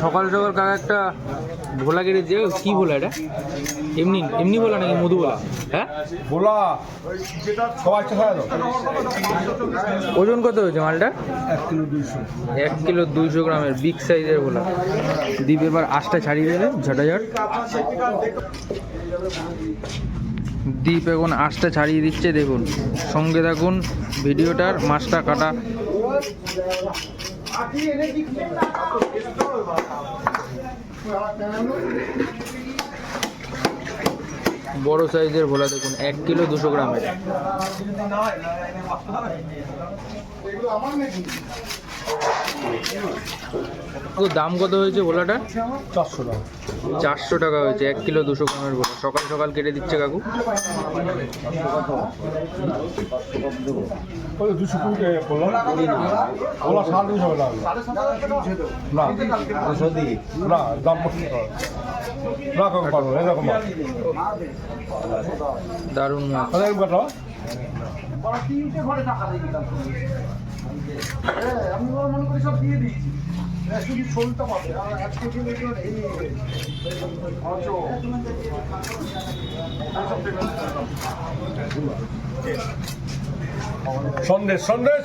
সকাল সকাল কাকা একটা ভোলা কেটেছে। কি ভোলা এটা? এমনি এমনি ভোলা নাকি মধু ভোলা? হ্যাঁ ভোলা সবাই খাওয়া দাও। ওজন কত হয়েছে মালটা? 1 কিলো 200। 1 কিলো 200 গ্রামের বিগ সাইজের ভোলা। দ্বীপ এবার আঁশটা ছাড়িয়ে দেবে ঝটাঝট। দ্বীপ এখন আঁশটা ছাড়িয়ে দিচ্ছে, দেখুন সঙ্গে থাকুন ভিডিওটার। মাছটা কাটা বড় সাইজের ভোলা, দেখুন 1 কিলো 200 গ্রামের। দাম কত হয়েছে ভোলাটা? 400 টাকা। 400 টাকা হয়েছে 1 কিলো 200 গ্রামের ভোলা। সকাল সকাল কেটে দিচ্ছে কাকু। ওই 200 টাকা বললাম। ওলা 250 টাকা লাগবে। না 200 দিই না, দাম বেশি না। না কম পারবো এরকম। দারুণ মাছ। এরকম কত? আমি মনে করি সব দিয়ে দিয়েছি, শুধু শোলটা পাবে। আর আজকে সন্দেশ সন্দেশ।